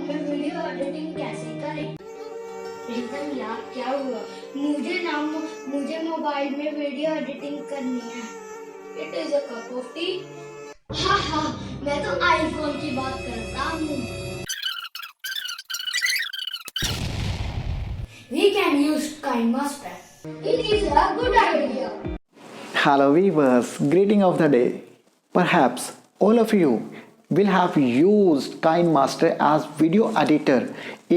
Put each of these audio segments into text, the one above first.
में video editing कैसे करें। प्रीतम यार क्या हुआ? मुझे मोबाइल में वीडियो एडिटिंग करनी है। It is a cup of T. हाँ, मैं तो आईफोन की बात करता हूँ। We can use KineMaster. It is a good idea. Hello viewers, greeting of the day. Perhaps all of you will have used KineMaster as video editor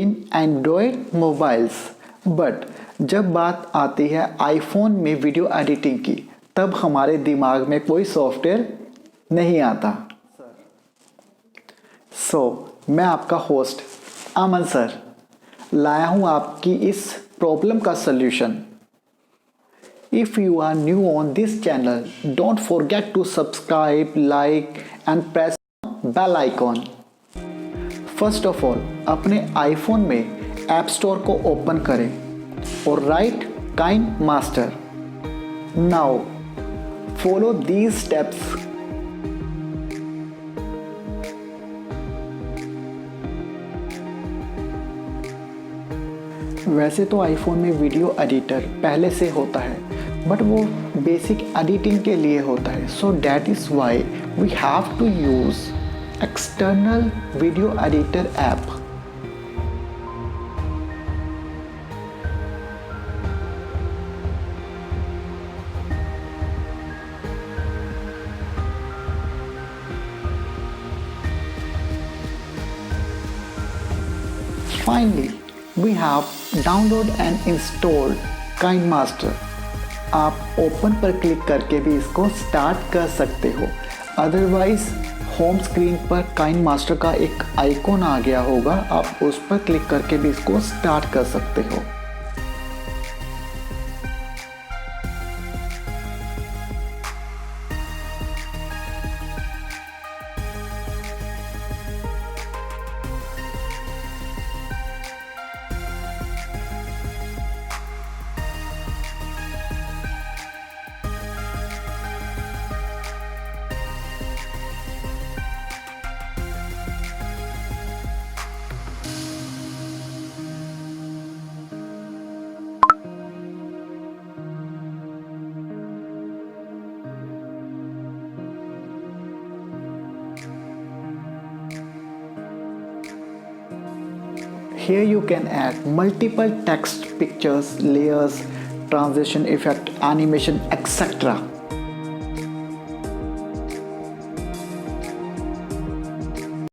in Android mobiles. But जब बात आती है iPhone में video editing की, तब हमारे दिमाग में कोई सॉफ्टवेयर नहीं आता। मैं आपका होस्ट अमन सर लाया हूँ आपकी इस प्रॉब्लम का solution. If you are new on this channel, don't forget to subscribe, like and press bell icon. First of all, अपने आईफोन में ऐप स्टोर को ओपन करें और right KineMaster. Now, follow these steps. वैसे तो iPhone में video editor पहले से होता है, बट वो बेसिक एडिटिंग के लिए होता है। So that is why we have to use external video editor app. Finally, we have download and installed KineMaster. आप ओपन पर क्लिक करके भी इसको स्टार्ट कर सकते हो। अदरवाइज होम स्क्रीन पर KineMaster का एक आइकॉन आ गया होगा, आप उस पर क्लिक करके भी इसको स्टार्ट कर सकते हो। Here you can add multiple text, pictures, layers, transition effect, animation, etc.